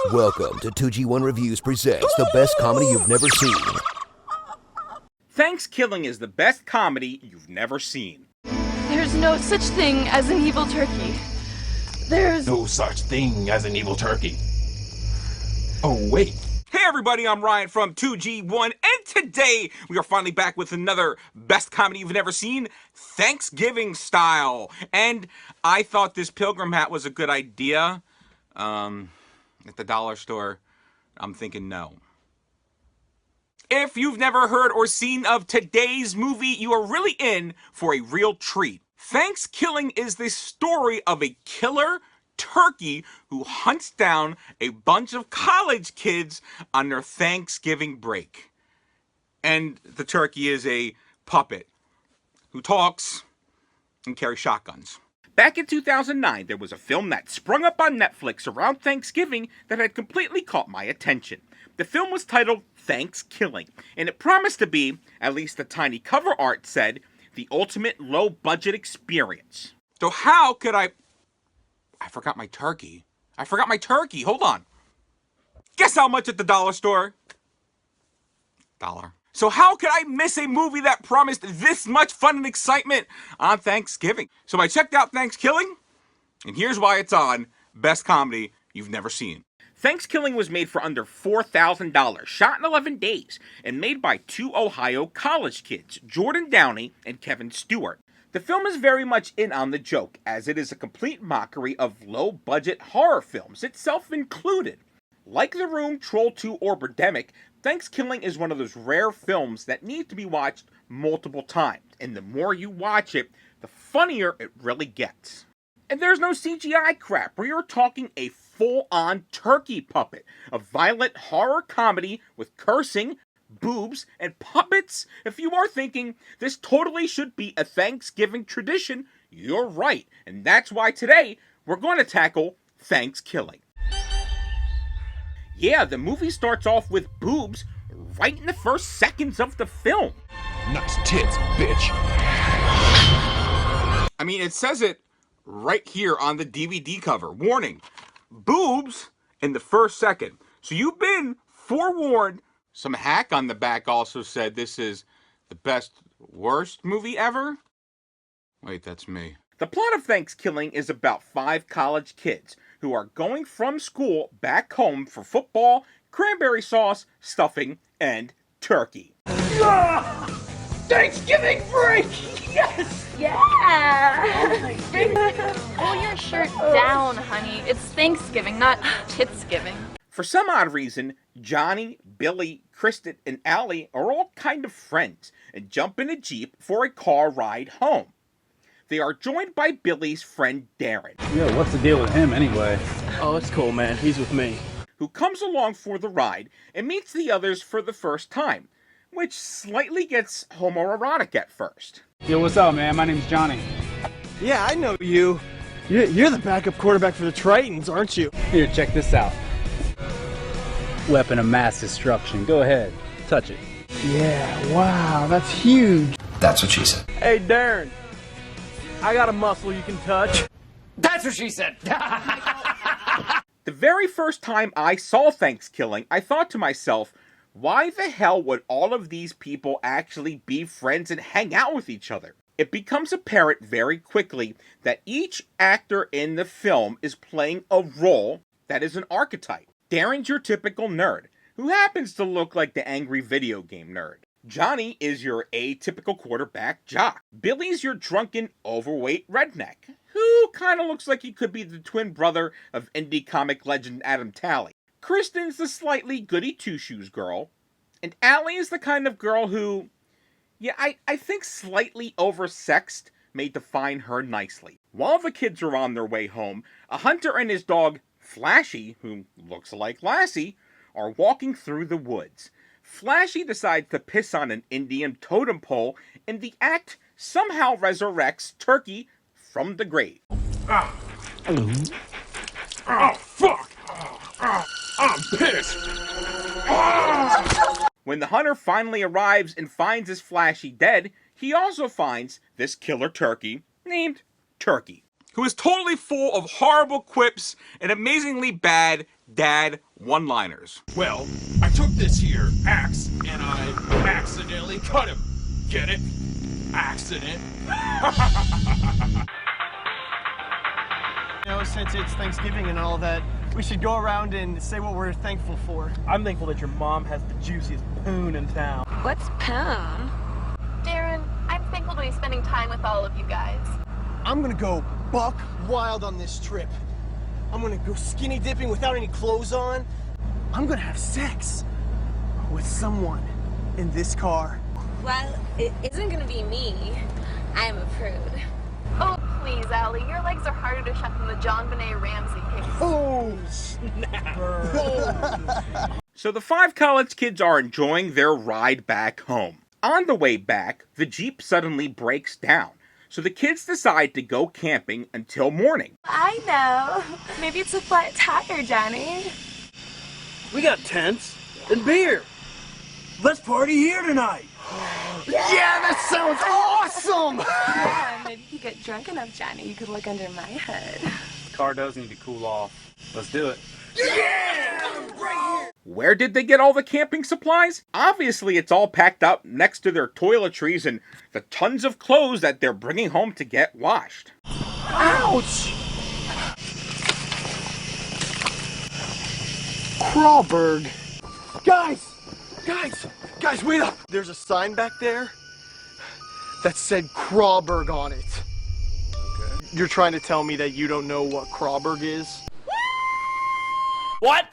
Welcome to 2G1 Reviews presents the best comedy you've never seen. Thankskilling is the best comedy you've never seen. There's no such thing as an evil turkey. There's no such thing as an evil turkey. Oh, wait. Hey everybody, I'm Ryan from 2G1, and today we are finally back with another best comedy you've never seen, Thanksgiving style. And I thought this pilgrim hat was a good idea. At the dollar store, I'm thinking no. If you've never heard or seen of today's movie, you are really in for a real treat. Thankskilling is the story of a killer turkey who hunts down a bunch of college kids on their Thanksgiving break. And the turkey is a puppet who talks and carries shotguns. Back in 2009, there was a film that sprung up on Netflix around Thanksgiving that had completely caught my attention. The film was titled Thankskilling, and it promised to be, at least the tiny cover art said, the ultimate low-budget experience. So how could I forgot my turkey. Hold on. Guess how much at the dollar store? $1. So how could I miss a movie that promised this much fun and excitement on Thanksgiving? So I checked out Thankskilling, and here's why it's on Best Comedy You've Never Seen. Thankskilling was made for under $4,000, shot in 11 days, and made by two Ohio college kids, Jordan Downey and Kevin Stewart. The film is very much in on the joke, as it is a complete mockery of low-budget horror films, itself included. Like The Room, Troll 2, or Birdemic, Thankskilling is one of those rare films that need to be watched multiple times, and the more you watch it, the funnier it really gets. And there's no CGI crap, we are talking a full-on turkey puppet, a violent horror comedy with cursing, boobs, and puppets. If you are thinking, this totally should be a Thanksgiving tradition, you're right, and that's why today we're going to tackle Thankskilling. Yeah, the movie starts off with boobs right in the first seconds of the film. Nice tits, bitch. I mean, it says it right here on the DVD cover. Warning, boobs in the first second. So you've been forewarned. Some hack on the back also said this is the best, worst movie ever. Wait, that's me. The plot of Thankskilling is about 5 college kids who are going from school back home for football, cranberry sauce, stuffing, and turkey. Thanksgiving break! Yes! yeah. Pull your shirt down, honey. It's Thanksgiving, not Titsgiving. For some odd reason, Johnny, Billy, Kristen, and Allie are all kind of friends and jump in a Jeep for a car ride home. They are joined by Billy's friend Darren. Yo, what's the deal with him anyway? Oh, it's cool, man. He's with me. Who comes along for the ride and meets the others for the first time, which slightly gets homoerotic at first. Yo, what's up, man? My name's Johnny. Yeah, I know you. You're the backup quarterback for the Tritons, aren't you? Here, check this out. Weapon of mass destruction. Go ahead, touch it. Yeah, wow, that's huge. That's what she said. Hey, Darren. I got a muscle you can touch. That's what she said. The very first time I saw Thankskilling, I thought to myself, why the hell would all of these people actually be friends and hang out with each other? It becomes apparent very quickly that each actor in the film is playing a role that is an archetype. Darren's your typical nerd, who happens to look like the angry video game nerd. Johnny is your atypical quarterback jock. Billy's your drunken, overweight redneck, who kind of looks like he could be the twin brother of indie comic legend Adam Talley. Kristen's the slightly goody two-shoes girl, and Allie is the kind of girl who, yeah, I think slightly oversexed may define her nicely. While the kids are on their way home, a hunter and his dog, Flashy, who looks like Lassie, are walking through the woods. Flashy decides to piss on an Indian totem pole, and the act somehow resurrects Turkey from the grave. Oh, fuck! I'm pissed! When the hunter finally arrives and finds his Flashy dead, he also finds this killer turkey named Turkey, who is totally full of horrible quips and amazingly bad dad one-liners. Well, I took this here axe and I accidentally cut him. Get it? Accident. You know, since it's Thanksgiving and all that, we should go around and say what we're thankful for. I'm thankful that your mom has the juiciest poon in town. What's poon? Darren, I'm thankful to be spending time with all of you guys. I'm gonna go buck wild on this trip. I'm gonna go skinny dipping without any clothes on. I'm gonna have sex with someone in this car. Well, it isn't gonna be me. I'm a prude. Oh, please, Allie. Your legs are harder to shut than the John Benet Ramsey case. Oh, snap. So the 5 college kids are enjoying their ride back home. On the way back, the Jeep suddenly breaks down. So the kids decide to go camping until morning. I know. Maybe it's a flat tire, Johnny. We got tents and beer. Let's party here tonight. Yeah, that sounds awesome! Yeah, maybe if you get drunk enough, Johnny, you could look under my hood. Car does need to cool off. Let's do it. Where did they get all the camping supplies? Obviously, it's all packed up next to their toiletries and the tons of clothes that they're bringing home to get washed. Ouch! Crawberg. Guys, wait up! There's a sign back there that said Crawberg on it. Okay. You're trying to tell me that you don't know what Crawberg is? What?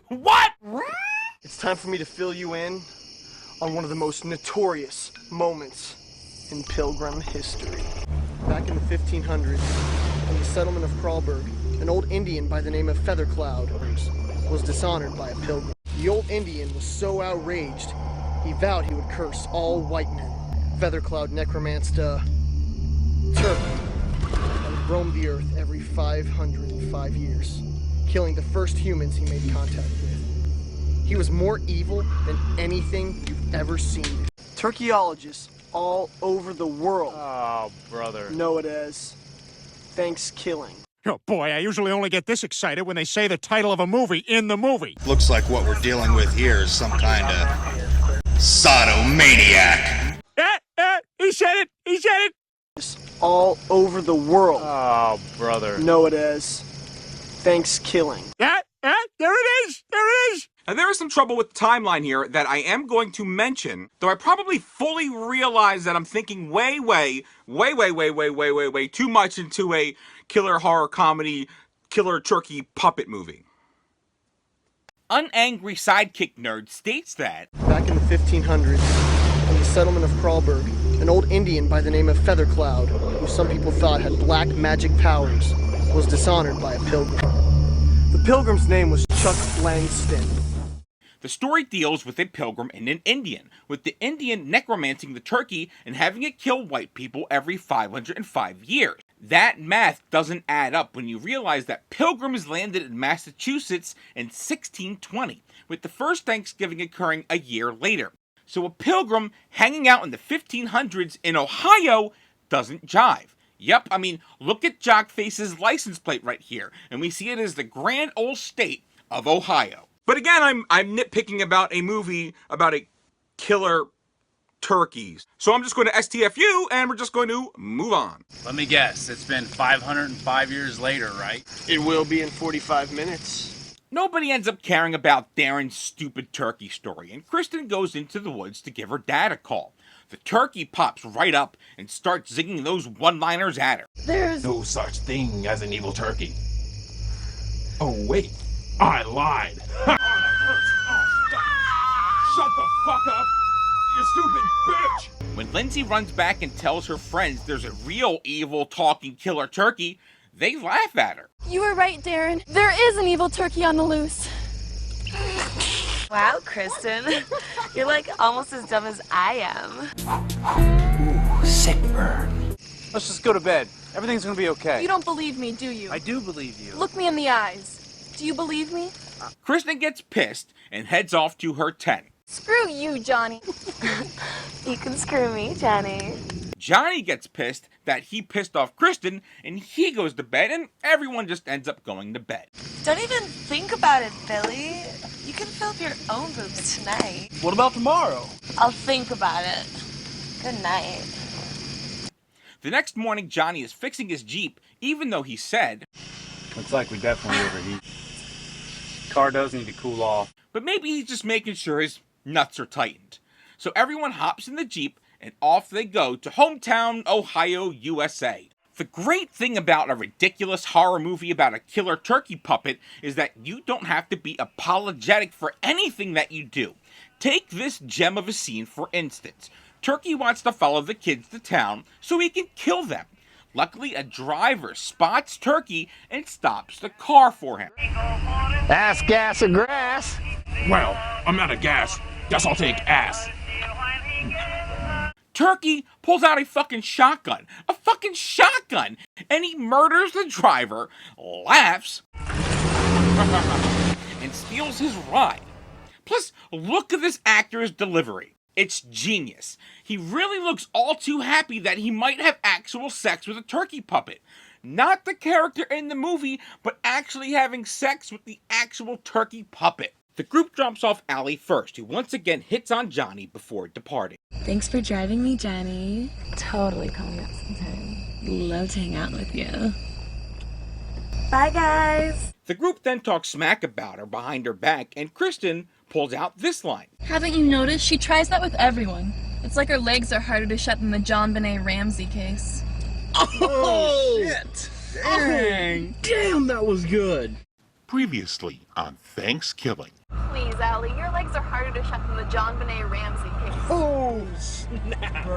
What? It's time for me to fill you in on one of the most notorious moments in Pilgrim history. Back in the 1500s, in the settlement of Crawberg, an old Indian by the name of Feathercloud was dishonored by a pilgrim. The old Indian was so outraged, he vowed he would curse all white men. Feathercloud necromanced a turtle that would roam the earth every 505 years, killing the first humans he made contact with. He was more evil than anything you've ever seen. Turkeyologists all over the world know it as Thankskilling. Oh boy, I usually only get this excited when they say the title of a movie in the movie. Looks like what we're dealing with here is some kind of sodomaniac. He said it! He said it! All over the world know it as Thankskilling. There it is! There it is! Now there is some trouble with the timeline here that I am going to mention, though I probably fully realize that I'm thinking way too much into a killer horror comedy, killer turkey puppet movie. Unangry Sidekick Nerd states that Back in the 1500s, in the settlement of Crawberg, an old Indian by the name of Feathercloud, who some people thought had black magic powers, was dishonored by a pilgrim. The pilgrim's name was Chuck Langston. the story deals with a pilgrim and an Indian, with the Indian necromancing the turkey and having it kill white people every 505 years. That math doesn't add up when you realize that pilgrims landed in Massachusetts in 1620, with the first Thanksgiving occurring a year later. So a pilgrim hanging out in the 1500s in Ohio doesn't jive. Yep, I mean, look at Jockface's license plate right here, and we see it as the grand old state of Ohio. But again, I'm nitpicking about a movie about a killer turkeys. So I'm just going to STFU, and we're just going to move on. Let me guess, it's been 505 years later, right? It will be in 45 minutes. Nobody ends up caring about Darren's stupid turkey story, and Kristen goes into the woods to give her dad a call. The turkey pops right up and starts zinging those one-liners at her. There's no such thing as an evil turkey. Oh, wait. I lied. Shut the fuck up, you stupid bitch! When Lindsay runs back and tells her friends there's a real evil talking killer turkey, they laugh at her. You were right, Darren. There is an evil turkey on the loose. Wow, Kristen. You're like almost as dumb as I am. Ooh, sick burn. Let's just go to bed. Everything's gonna be okay. You don't believe me, do you? I do believe you. Look me in the eyes. Do you believe me? Kristen gets pissed and heads off to her tent. Screw you, Johnny. You can screw me, Johnny. Johnny gets pissed that he pissed off Kristen, and he goes to bed, and everyone just ends up going to bed. Don't even think about it, Billy. You can fill up your own boobs tonight. What about tomorrow? I'll think about it. Good night. The next morning, Johnny is fixing his Jeep, even though he said, Looks like we definitely overheat. Car does need to cool off. But maybe he's just making sure his nuts are tightened. So everyone hops in the Jeep, and off they go to hometown Ohio, USA. The great thing about a ridiculous horror movie about a killer turkey puppet is that you don't have to be apologetic for anything that you do. Take this gem of a scene, for instance. Turkey wants to follow the kids to town so he can kill them. Luckily, a driver spots Turkey and stops the car for him. Ass, gas, or grass? Well, I'm out of gas. Guess I'll take ass. Turkey pulls out a fucking shotgun. A fucking shotgun! And he murders the driver, laughs, and steals his ride. Plus, look at this actor's delivery. It's genius. He really looks all too happy that he might have actual sex with a turkey puppet. Not the character in the movie, but actually having sex with the actual turkey puppet. The group drops off Allie first, who once again hits on Johnny before departing. Thanks for driving me, Johnny. Totally call me up sometime. Love to hang out with you. Bye, guys. The group then talks smack about her behind her back, and Kristen pulls out this line. Haven't you noticed? She tries that with everyone. It's like her legs are harder to shut than the JonBenet Ramsey case. Oh, shit! Dang! Damn, that was good. Previously on Thankskilling. Please, Allie, your legs are harder to shut than the JonBenet Ramsey case. Oh, snap!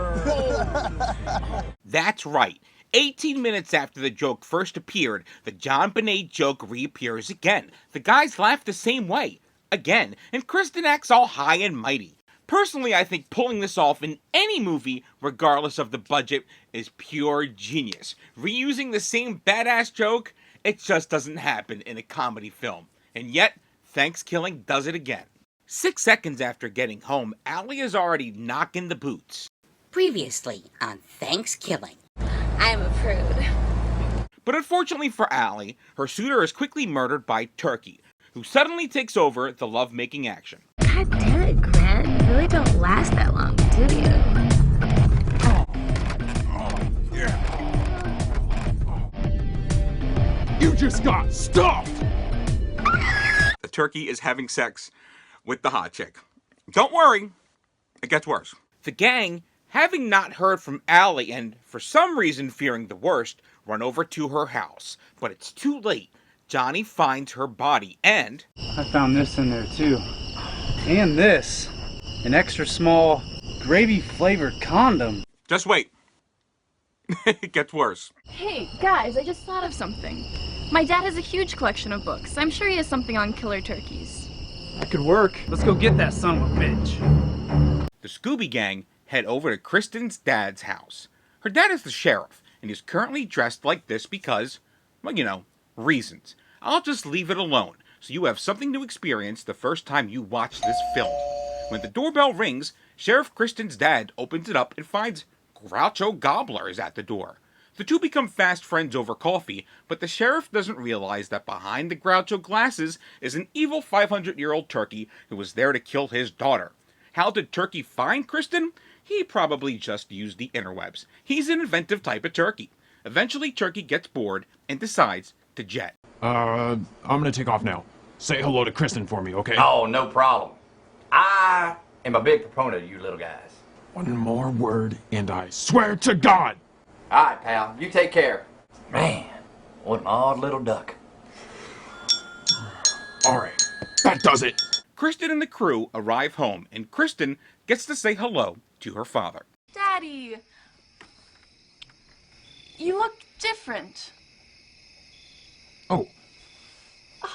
That's right. 18 minutes after the joke first appeared, the JonBenet joke reappears again. The guys laugh the same way. Again, and Kristen acts all high and mighty. Personally, I think pulling this off in any movie, regardless of the budget, is pure genius. Reusing the same badass joke, it just doesn't happen in a comedy film. And yet, Thankskilling does it again. 6 seconds after getting home, Allie is already knocking the boots. Previously on Thankskilling. I'm a prude. But unfortunately for Allie, her suitor is quickly murdered by Turkey, who suddenly takes over the love-making action. God damn it, Grant. You really don't last that long, do you? You just got stuffed! The turkey is having sex with the hot chick. Don't worry, it gets worse. The gang, having not heard from Allie and for some reason fearing the worst, run over to her house. But it's too late. Johnny finds her body and... I found this in there too. And this. An extra small, gravy-flavored condom. Just wait. It gets worse. Hey, guys, I just thought of something. My dad has a huge collection of books. I'm sure he has something on killer turkeys. That could work. Let's go get that son of a bitch. The Scooby Gang head over to Kristen's dad's house. Her dad is the sheriff, and he's currently dressed like this because, well, you know, reasons. I'll just leave it alone, so you have something to experience the first time you watch this film. When the doorbell rings, Sheriff Kristen's dad opens it up and finds Groucho Gobbler is at the door. The two become fast friends over coffee, but the sheriff doesn't realize that behind the Groucho glasses is an evil 500-year-old turkey who was there to kill his daughter. How did Turkey find Kristen? He probably just used the interwebs. He's an inventive type of turkey. Eventually, Turkey gets bored and decides to jet. I'm gonna take off now. Say hello to Kristen for me, okay? Oh, no problem. I am a big proponent of you little guys. One more word, and I swear to God! All right, pal. You take care. Man, what an odd little duck. All right, that does it. Kristen and the crew arrive home, and Kristen gets to say hello to her father. Daddy! You look different. Oh.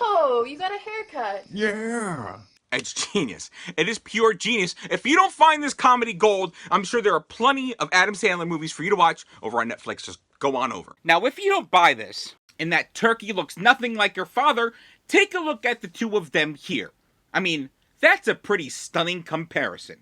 Oh, you got a haircut. Yeah. It's genius. It is pure genius. If you don't find this comedy gold, I'm sure there are plenty of Adam Sandler movies for you to watch over on Netflix. Just go on over. Now, if you don't buy this, and that Turkey looks nothing like your father, take a look at the two of them here. I mean, that's a pretty stunning comparison.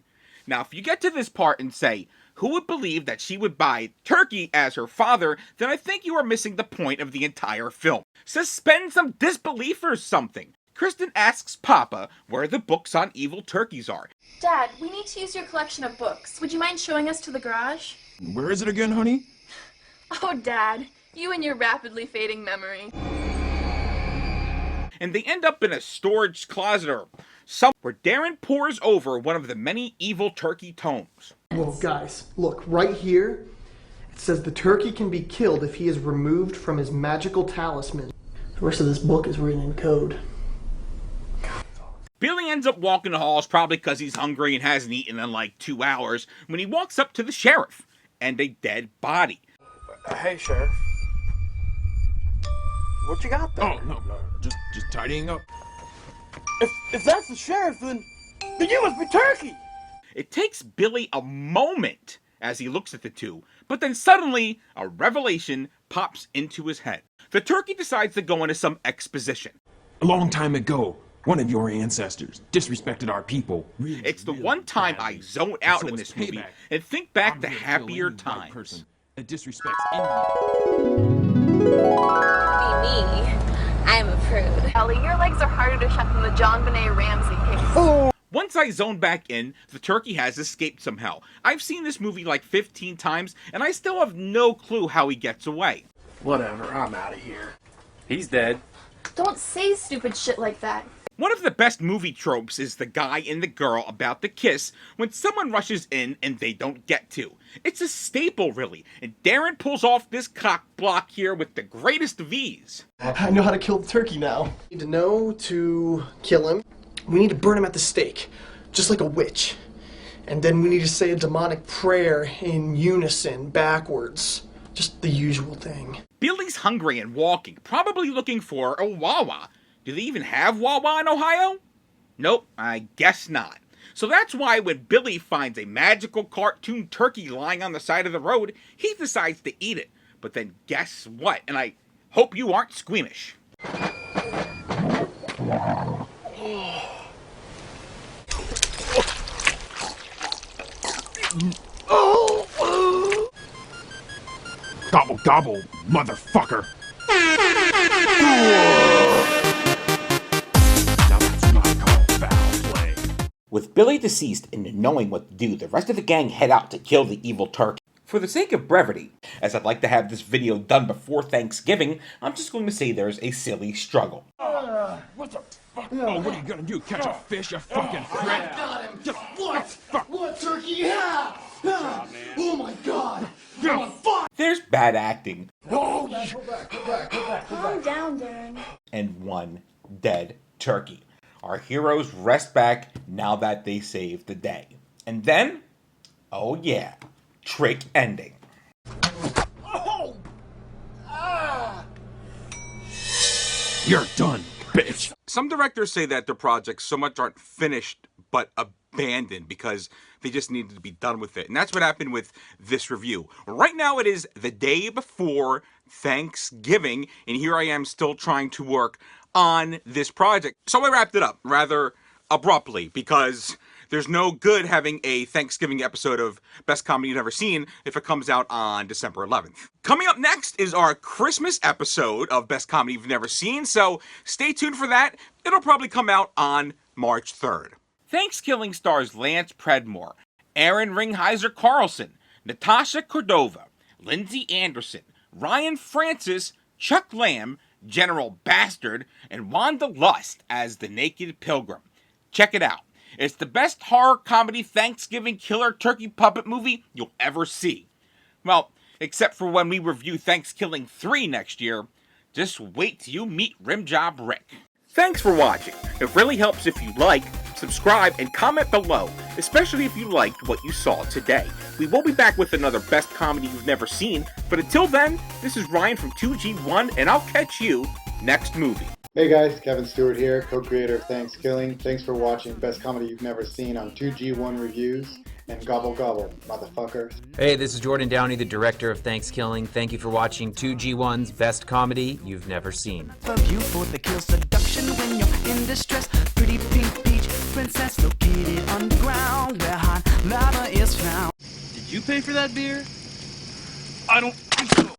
Now, if you get to this part and say, who would believe that she would buy turkey as her father, then I think you are missing the point of the entire film. Suspend some disbelief or something. Kristen asks Papa where the books on evil turkeys are. Dad, we need to use your collection of books. Would you mind showing us to the garage? Where is it again, honey? Oh, Dad, you and your rapidly fading memory. And they end up in a storage closet or somewhere where Darren pores over one of the many evil turkey tomes. Well, guys, look, right here, it says the turkey can be killed if he is removed from his magical talisman. The rest of this book is written in code. Billy ends up walking the halls probably because he's hungry and hasn't eaten in like 2 hours when he walks up to the sheriff and a dead body. Hey, Sheriff. What you got there? Oh, no, just tidying up. If that's the sheriff, then you must be Turkey! It takes Billy a moment as he looks at the two, but then suddenly a revelation pops into his head. The turkey decides to go into some exposition. A long time ago, one of your ancestors disrespected our people. It's the one time I zone out in this movie and think back to happier times. That disrespects Indians. Be me. I am a prude. Ellie, your legs are harder to shut than the John Benet Ramsey case. Once I zone back in, the turkey has escaped somehow. I've seen this movie like 15 times, and I still have no clue how he gets away. Whatever, I'm out of here. He's dead. Don't say stupid shit like that. One of the best movie tropes is the guy and the girl about to kiss when someone rushes in and they don't get to. It's a staple, really, and Darren pulls off this cock block here with the greatest of ease. I know how to kill the turkey now. We need to know to kill him. We need to burn him at the stake, just like a witch. And then we need to say a demonic prayer in unison, backwards. Just the usual thing. Billy's hungry and walking, probably looking for a Wawa. Do they even have Wawa in Ohio? Nope, I guess not. So that's why when Billy finds a magical cartoon turkey lying on the side of the road, he decides to eat it. But then guess what? And I hope you aren't squeamish. Gobble, gobble, motherfucker. With Billy deceased and knowing what to do, the rest of the gang head out to kill the evil turkey. For the sake of brevity, as I'd like to have this video done before Thanksgiving, I'm just going to say there's a silly struggle. What the fuck? Oh, what are you gonna do? Catch a fish, you fucking prick? Got him! What? What turkey? Yeah! Oh my god! Oh, fuck! There's bad acting. Oh, Calm down, Darren. And one dead turkey. Our heroes rest back now that they saved the day. And then, oh yeah, trick ending. Oh! Ah! You're done, bitch. Some directors say that their projects so much aren't finished but abandoned because they just needed to be done with it. And that's what happened with this review. Right now it is the day before Thanksgiving, and here I am still trying to work on this project. So I wrapped it up rather abruptly because there's no good having a Thanksgiving episode of Best Comedy You've Never Seen if it comes out on December 11th. Coming up next is our Christmas episode of Best Comedy You've Never Seen, so stay tuned for that. It'll probably come out on March 3rd. Thankskilling stars Lance Predmore, Aaron Ringheiser Carlson, Natasha Cordova, Lindsay Anderson, Ryan Francis, Chuck Lamb, General Bastard, and Wanda Lust as the Naked Pilgrim. Check it out. It's the best horror comedy Thanksgiving killer turkey puppet movie you'll ever see. Well, except for when we review Thankskilling 3 next year. Just wait till you meet Rimjob Rick. Thanks for watching. It really helps if you like, subscribe, and comment below, especially if you liked what you saw today. We will be back with another Best Comedy You've Never Seen, but until then, this is Ryan from 2G1, and I'll catch you next movie. Hey guys, Kevin Stewart here, co-creator of Thankskilling. Thanks for watching Best Comedy You've Never Seen on 2G1 Reviews, and gobble gobble, motherfuckers. Hey, this is Jordan Downey, the director of Thankskilling. Thank you for watching 2G1's Best Comedy You've Never Seen. Of you for the kill seduction when you're in distress. Pretty pink peach princess located underground where hot lava is found. Did you pay for that beer? I don't think so.